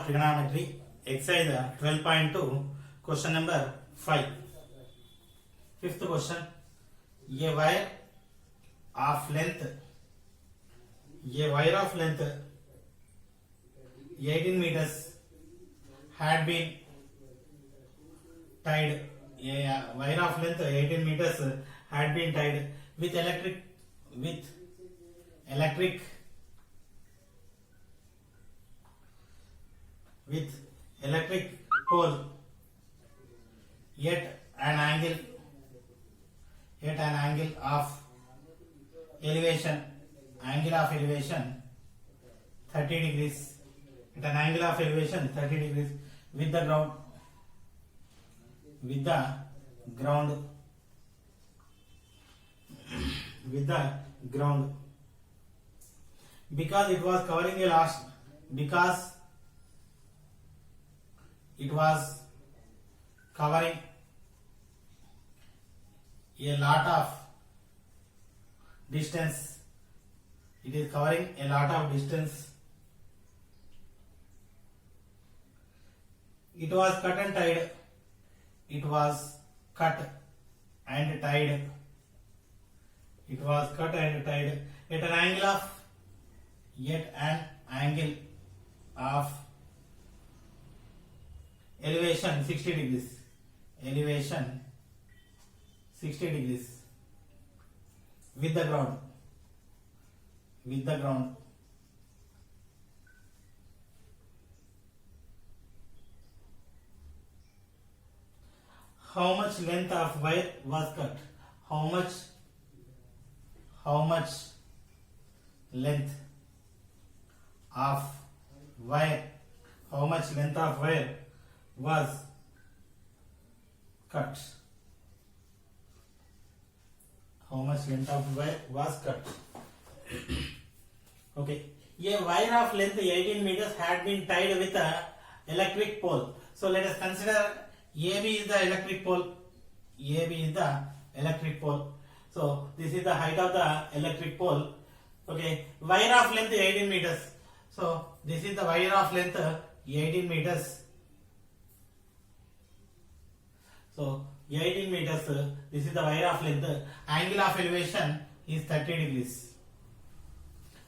of trigonometry, exercise 12.2, question number 5. Fifth question, a wire of length 18 meters had been tied. A wire of length 18 meters had been tied with electric pole at an angle of elevation 30 degrees, at an angle of elevation 30 degrees with the ground because it was covering a lot of distance. It is covering a lot of distance. It was cut and tied. It was cut and tied. It was cut and tied at an angle of elevation 60 degrees. Elevation 60 degrees with the ground. How much length of wire was cut? How much length of wire? How much length of wire was cut? How much length of wire was cut? Okay. A wire of length 18 meters had been tied with an electric pole. So let us consider AB is the electric pole. So this is the height of the electric pole. Okay. Wire of length 18 meters. So this is the wire of length 18 meters. So 18 meters. This is the wire of length. Angle of elevation is 30 degrees.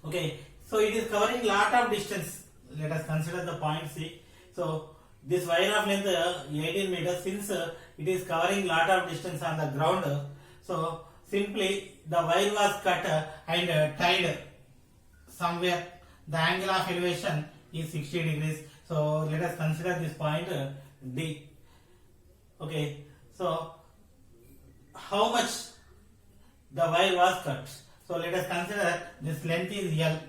Okay. So it is covering lot of distance. Let us consider the point C. So this wire of length 18 meters, since it is covering lot of distance on the ground, so simply the wire was cut and tied somewhere. The angle of elevation is 60 degrees. So let us consider this point D. Okay. So how much the wire was cut? So let us consider this length is L.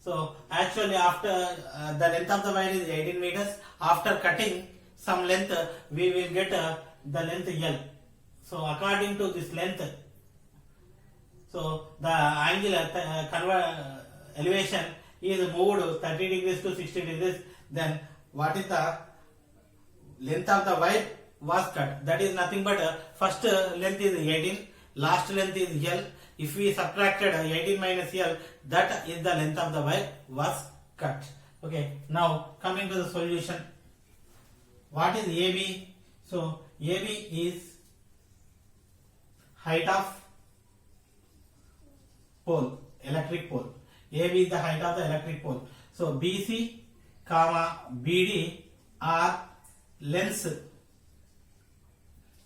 So actually after the length of the wire is 18 meters. After cutting some length, we will get the length L. So according to this length, so the angle elevation is moved 30 degrees to 60 degrees. Then what is the length of the wire was cut? That is nothing but first length is 18, last length is L. If we subtracted 18 minus L, that is the length of the wire was cut. Okay. Now coming to the solution. What is AB? So AB is height of pole, electric pole. AB is the height of the electric pole. So BC, BD are lengths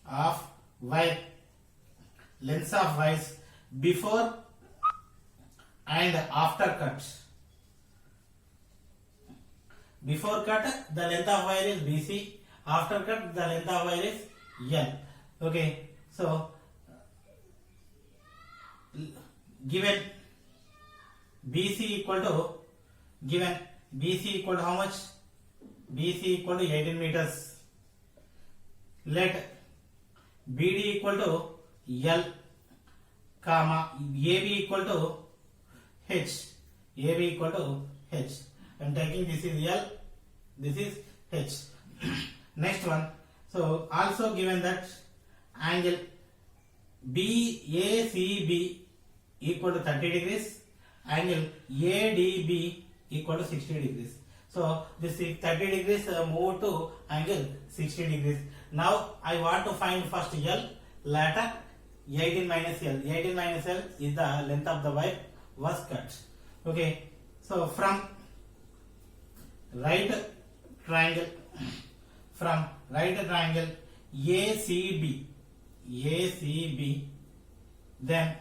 of wire. Lengths of wires before and after cut. Before cut, the length of wire is BC. After cut, the length of wire is L. Okay. So given BC equal to how much? BC equal to 18 meters. Let BD equal to L, AB equal to H. AB equal to H. I am taking this is L, this is H. Next one. So also given that angle BACB equal to 30 degrees, angle ADB equal to 60 degrees. So this is 30 degrees move to angle 60 degrees. Now I want to find first L, later 18 minus L. 18 minus L is the length of the wire was cut. Okay. So from right triangle ACB, then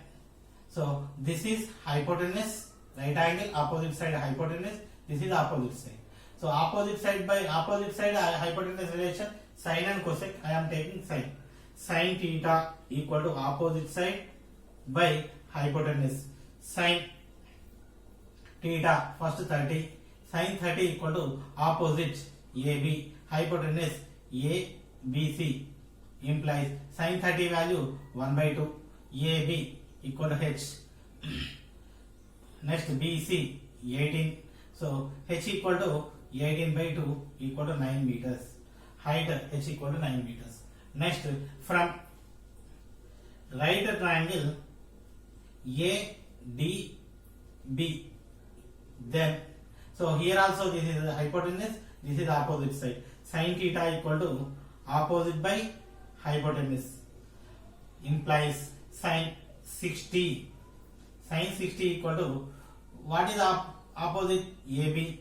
so this is hypotenuse, right angle, opposite side hypotenuse, this is opposite side. So opposite side by opposite side hypotenuse relation, sine and cosec, I am taking sine. Sine theta equal to opposite side by hypotenuse. Sine theta first 30, sine 30 equal to opposite AB, hypotenuse ABC, implies sine 30 value 1 by 2, AB equal to H. Next BC 18, so H equal to 18 by 2 equal to 9 meters. Height H equal to 9 meters. Next from right triangle ADB, then so here also this is the hypotenuse, this is the opposite side. Sin theta equal to opposite by hypotenuse, implies sin 60. Sin 60 equal to what is opposite AB?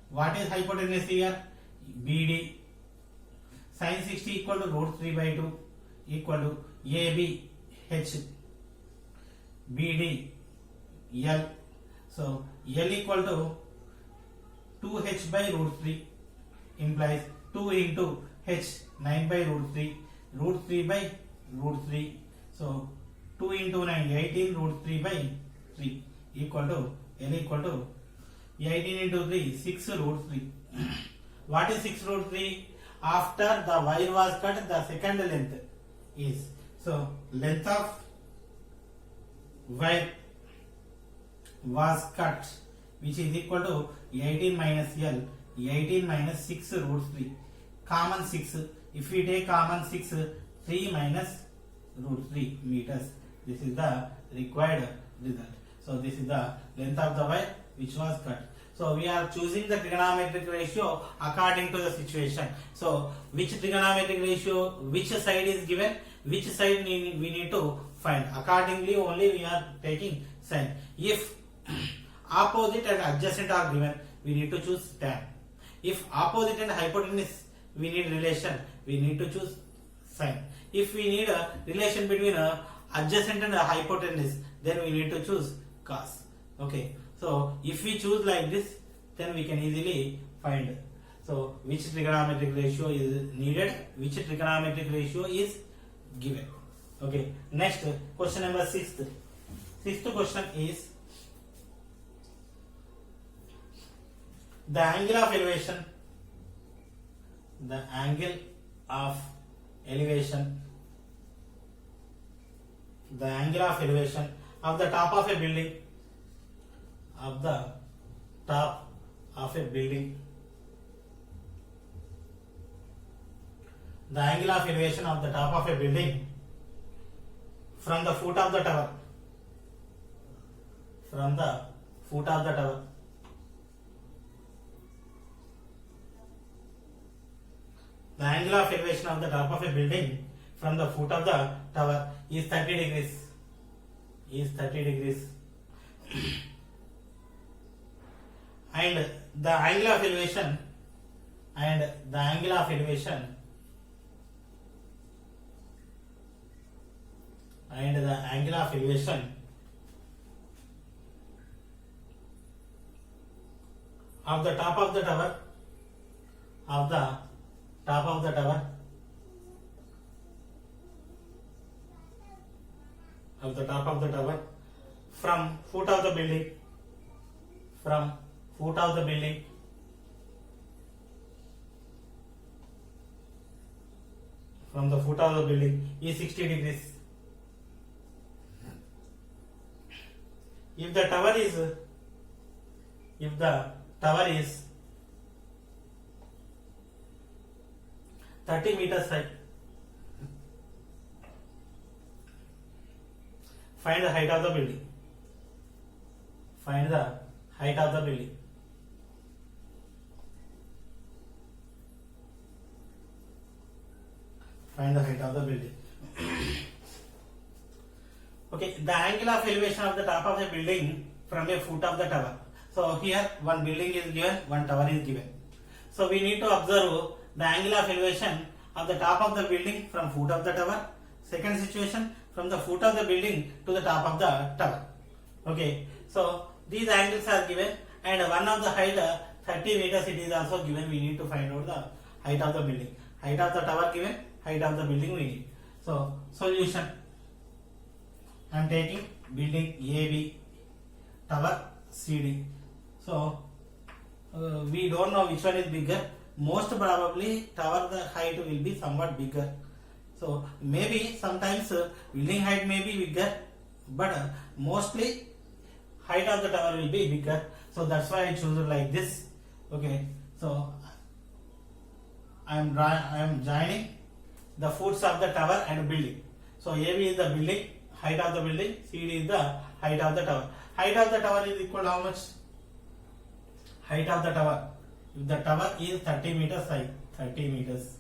What is hypotenuse here? BD. Sin 60 equal to root 3 by 2 equal to AB H, BD L. So L equal to 2H by root 3, implies 2 into H, 9 by root 3, root 3 by root 3. So 2 into 9, 18 root 3 by 3 equal to L equal to 18 into 3, 6 root 3. What is 6 root 3? After the wire was cut, the second length is, so length of wire was cut, which is equal to 18 minus L, 18 minus 6 root 3, common 6. If we take common 6, 3 minus root 3 meters. This is the required result. So this is the length of the wire which was cut. So we are choosing the trigonometric ratio according to the situation. So which trigonometric ratio, which side is given, which side we need to find. Accordingly only we are taking sign. If opposite and adjacent are given, we need to choose tan. If opposite and hypotenuse we need relation, we need to choose sine. If we need a relation between adjacent and hypotenuse, then we need to choose cos. Okay. So if we choose like this, then we can easily find. So which trigonometric ratio is needed, which trigonometric ratio is given. Okay. Next question number 6th. Sixth question is the angle of elevation. The angle of elevation. The angle of elevation of the top of a building. Of the top of a building. The angle of elevation of the top of a building from the foot of the tower. From the foot of the tower. The angle of elevation of the top of a building from the foot of the tower is 30 degrees. Is 30 degrees. And the angle of elevation find the angle of elevation of the top of the tower from foot of the building from the foot of the building is 60 degrees. If the tower is 30 meters high, find the height of the building. Find the height of the building. Okay, the angle of elevation of the top of the building from a foot of the tower. So here one building is given, one tower is given. So we need to observe the angle of elevation of the top of the building from foot of the tower. Second situation, from the foot of the building to the top of the tower. Okay, so these angles are given, and one of the height 30 meters it is also given. We need to find out the height of the building. Height of the tower given, height of the building we need. So solution. I am taking building AB, tower CD. So we don't know which one is bigger. Most probably tower the height will be somewhat bigger. So maybe sometimes building height may be bigger, but mostly height of the tower will be bigger. So that's why I choose it like this. Okay. So I am joining the foots of the tower and building. So AB is the building, height of the building, CD is the height of the tower. Height of the tower is equal to how much? Height of the tower. If the tower is 30 meters high, 30 meters.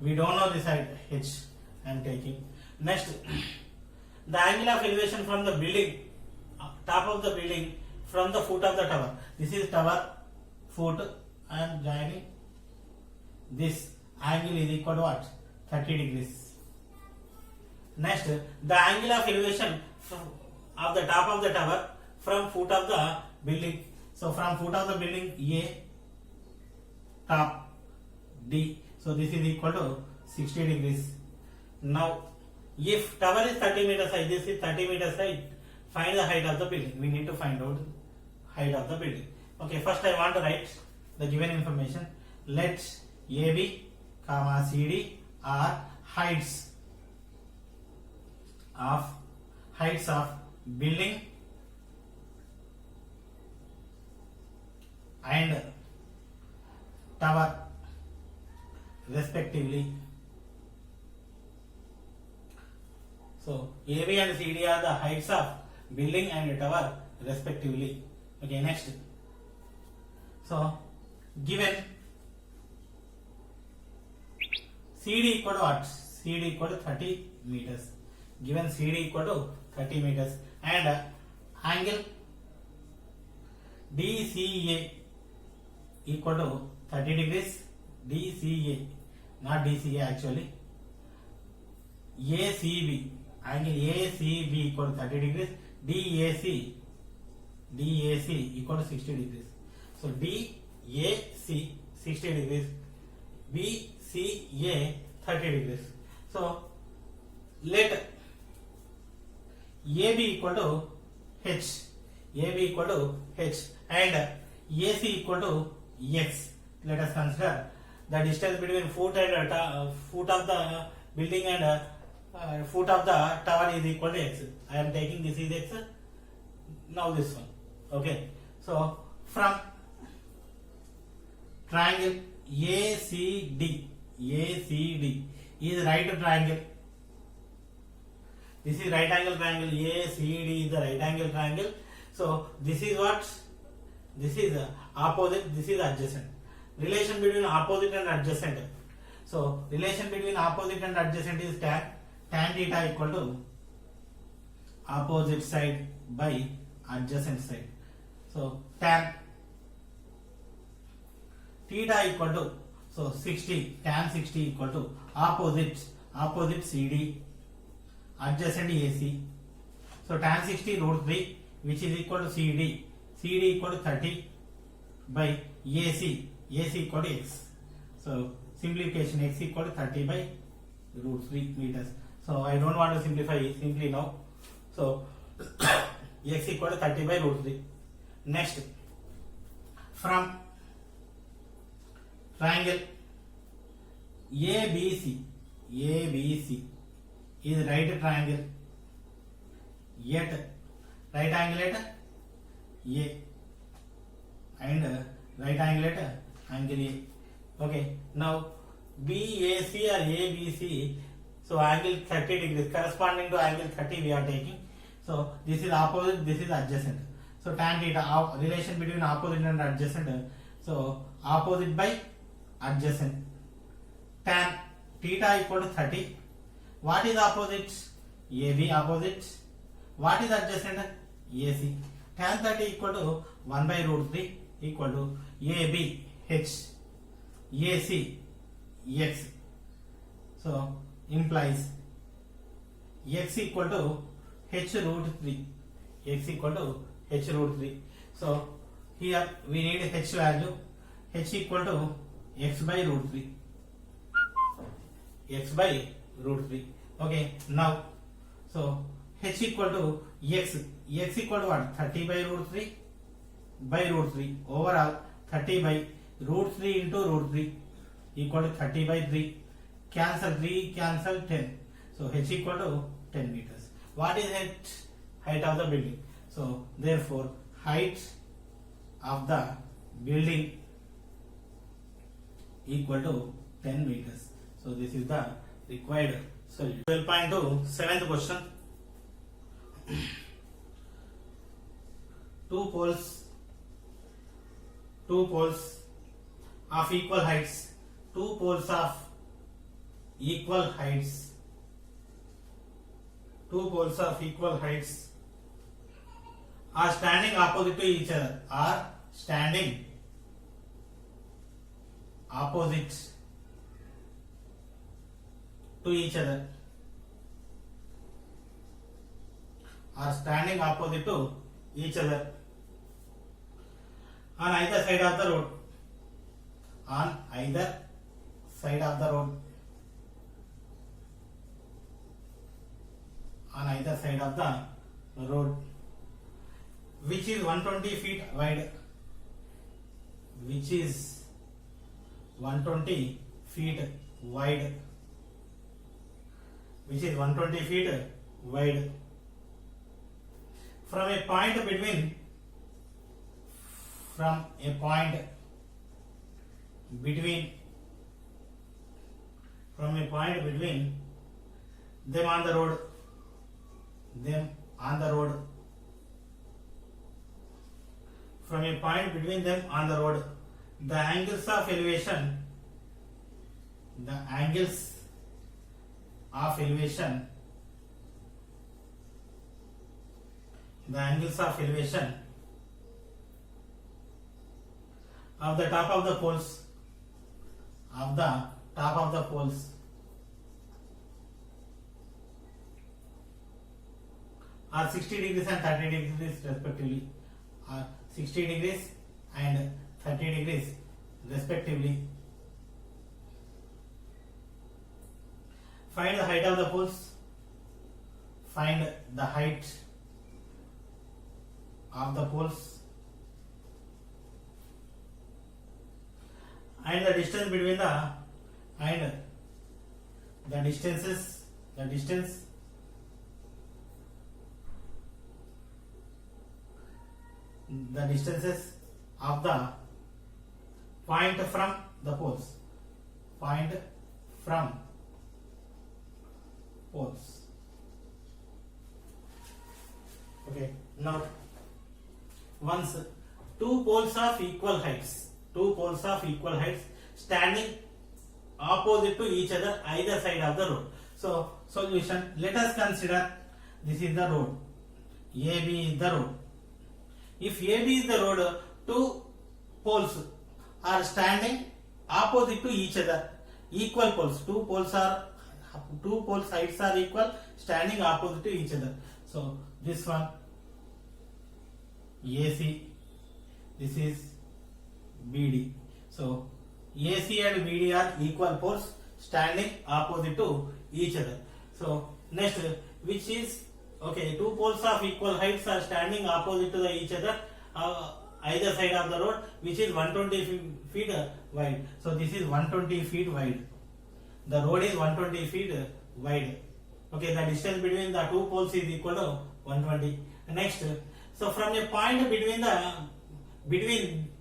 We don't know this height, H. I am taking. Next, the angle of elevation from the building, top of the building, from the foot of the tower. This is tower, foot. I am joining. This angle is equal to what? 30 degrees. Next, the angle of elevation of the top of the tower from foot of the building. So from foot of the building A, top D. So this is equal to 60 degrees. Now, if tower is 30 meters high, this is 30 meters high. Find the height of the building. We need to find out height of the building. Okay, first I want to write the given information. Let AB, CD are heights of building and tower respectively. So AB and CD are the heights of building and tower respectively. Okay, next. So given CD equal to what? CD equal to 30 meters. Given CD equal to 30 meters and angle DCA equal to 30 degrees. DCA, not DCA actually. ACB, angle ACB equal to 30 degrees. DAC equal to 60 degrees. So DAC 60 degrees. BCA 30 degrees. So let AB equal to H. AB equal to H and AC equal to X. Let us consider the distance between foot and foot of the building and foot of the tower is equal to X. I am taking this is X. Now this one. Okay. So from triangle ACD is right triangle. This is right angle triangle. ACD is the right angle triangle. So this is what? This is opposite. This is adjacent. Relation between opposite and adjacent. So relation between opposite and adjacent is tan theta equal to opposite side by adjacent side. So tan theta equal to, so 60, tan 60 equal to opposite CD, adjacent AC. So tan 60 root 3 which is equal to CD equal to 30 by AC equal to X. So simplification, X equal to 30 by root 3 meters. So I don't want to simplify it simply now. So X equal to 30 by root 3. Next, from triangle ABC is right triangle yet right angle at A and right angle at angle A. Okay, now BAC or ABC, so angle 30 degrees corresponding to angle 30 we are taking. So this is opposite, this is adjacent. So tan theta, relation between opposite and adjacent. So opposite by adjacent. Tan theta equal to 30. What is opposite? AB opposite. What is adjacent? AC. Tan 30 equal to 1 by root 3 equal to AB H AC X. So implies X equal to H root 3. X equal to H root 3. So here we need H value. H equal to X by root 3. X by root 3. Okay, now so H equal to X. X equal to what? 30 by root 3 by root 3. Overall 30 by root 3 into root 3 equal to 30 by 3. Cancel 3, cancel 10. So H equal to 10 meters. What is height of the building? So therefore height of the building equal to 10 meters. So this is the required solution. 12.2 seventh question. Two poles of equal heights. Two poles of equal heights. Two poles of equal heights are standing opposite to each other. Are standing opposite to each other. Are standing opposite to each other on either side of the road. On either side of the road. On either side of the road, which is 120 feet wide. Which is 120 feet wide. Which is 120 feet wide. From a point between them on the road. From a point between them on the road, the angles of elevation of the top of the poles are 60 degrees and 30 degrees respectively. Are 60 degrees and 30 degrees respectively. Find the height of the poles. Find the height of the poles and the distance between the distances of the point from the poles. Okay, now once two poles of equal heights standing opposite to each other either side of the road. So solution, let us consider this is the road. AB is the road. If AB is the road, two poles are standing opposite to each other. Equal poles. Two poles heights are equal, standing opposite to each other. So this one AC, this is BD. So AC and BD are equal poles standing opposite to each other. So next, which is okay, two poles of equal heights are standing opposite to each other either side of the road, which is 120 feet wide. So this is 120 feet wide. The road is 120 feet wide. Okay, the distance between the two poles is equal to 120. Next, so from a point between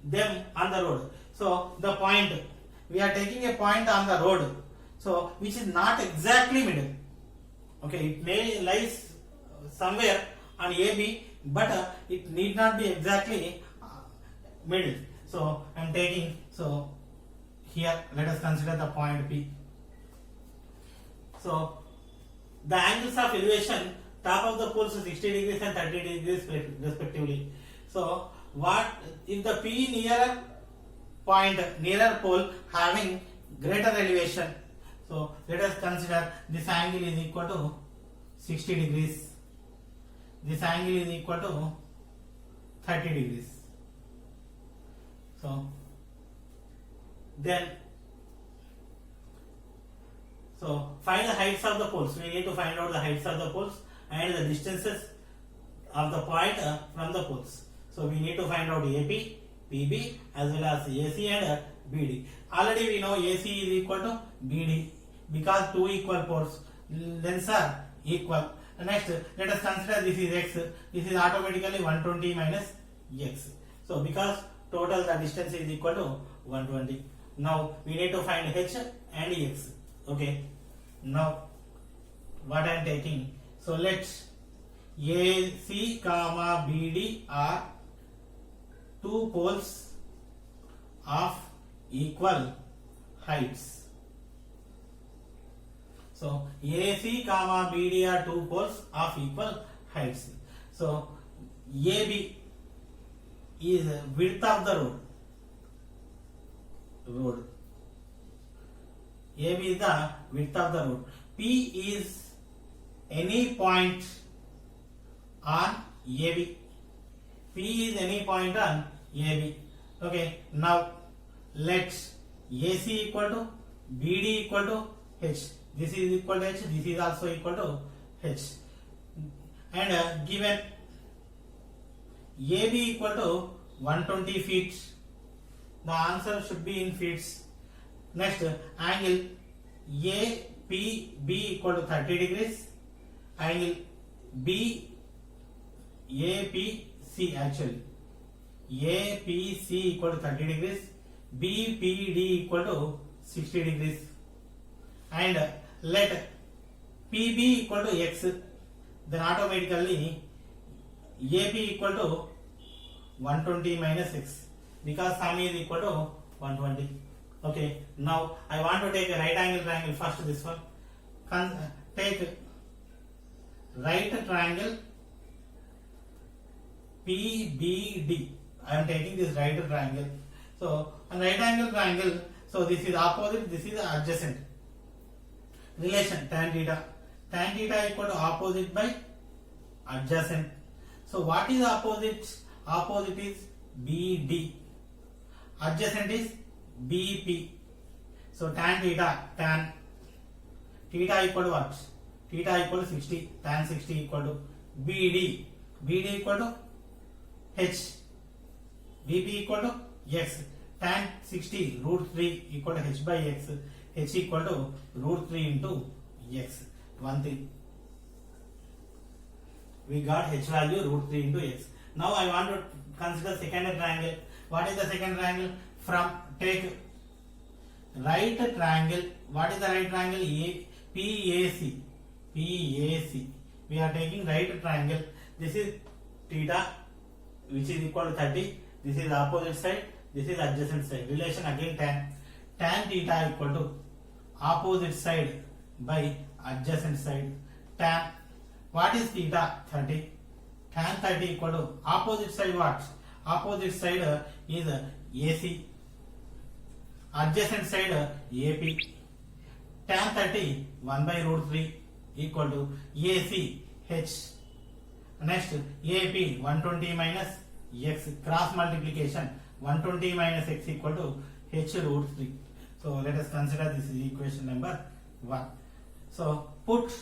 them on the road. So the point, we are taking a point on the road, so which is not exactly middle. Okay, it may lies somewhere on AB, but it need not be exactly middle. So I am taking, so here let us consider the point P. So the angles of elevation, top of the poles 60 degrees and 30 degrees respectively. So what if the P nearer point, nearer pole having greater elevation? So let us consider this angle is equal to 60 degrees. This angle is equal to 30 degrees. So then, so find the heights of the poles. We need to find out the heights of the poles and the distances of the point from the poles. So we need to find out AP, PB as well as AC and BD. Already we know AC is equal to BD because two equal poles, lengths are equal. Next, let us consider this is X. This is automatically 120 minus X. So because total the distance is equal to 120. Now we need to find H and X. Okay. Now what I am taking. So let's AC comma BD are two poles of equal heights. So AC comma BD are two poles of equal heights. So AB is width of the road. AB is the width of the road. P is any point on AB. P is any point on AB. Okay. Now let's AC equal to BD equal to H. This is equal to H. This is also equal to H. And given AB equal to 120 feet. The answer should be in feet. Next, angle APB equal to 30 degrees. Angle BAPC actually. APC equal to 30 degrees. BPD equal to 60 degrees. And let PB equal to X. Then automatically AP equal to 120 minus X because sum is equal to 120. Okay, now I want to take a right angle triangle first. This one, take right triangle PBD. I am taking this right triangle. So a right angle triangle. So this is opposite. This is adjacent. Relation tan theta. Tan theta equal to opposite by adjacent. So what is opposite? Opposite is BD. Adjacent is BP. So tan theta, tan theta equal to what? Theta equal to 60. Tan 60 equal to BD. BD equal to H. BP equal to X. Tan 60 root 3 equal to H by X. H equal to root 3 into X. One thing. We got H value root 3 into X. Now I want to consider second triangle. What is the second triangle? From take right triangle. What is the right triangle? PAC. PAC. We are taking right triangle. This is theta, which is equal to 30. This is opposite side. This is adjacent side. Relation again tan. Tan theta equal to opposite side by adjacent side. Tan. What is theta? 30. Tan 30 equal to opposite side what? Opposite side is AC. Adjacent side AP. Tan 30 1 by root 3 equal to AC H. Next AP 120 minus X. Cross multiplication 120 minus X equal to H root 3. So let us consider this is equation number 1. So put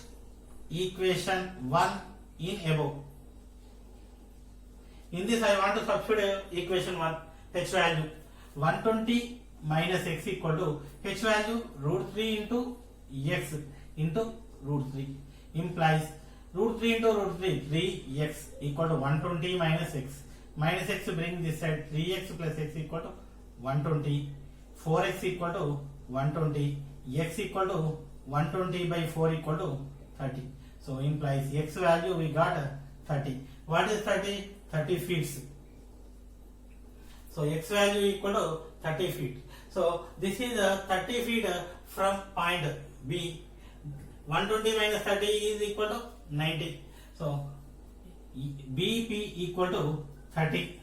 equation 1 in above. In this I want to substitute equation 1. H value 120 minus X equal to H value root 3 into X into root 3 implies root 3 into root 3 3x equal to 120 minus X. Minus X bring this side 3x plus X equal to 120. 4x equal to 120. X equal to 120 by 4 equal to 30. So implies X value we got 30. What is 30? 30 feet. So X value equal to 30 feet. So this is 30 feet from point B. 120 minus 30 is equal to 90. So BP equal to 30.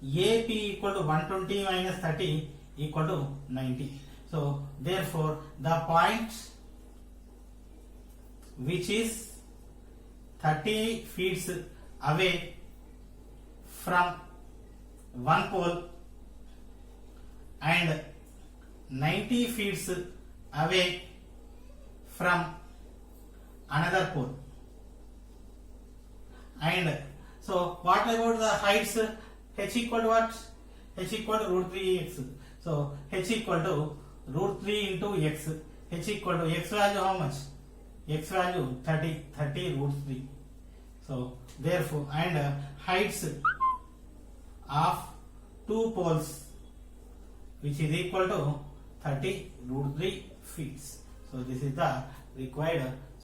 AP equal to 120 minus 30 equal to 90. So therefore the point which is 30 feet away from one pole and 90 feet away from another pole. And so what about the heights? H equal to what? H equal to root 3x. So h equal to root 3 into x. H equal to x value how much? X value 30 root 3. So therefore, and heights of two poles which is equal to 30 root 3 feet. So this is the required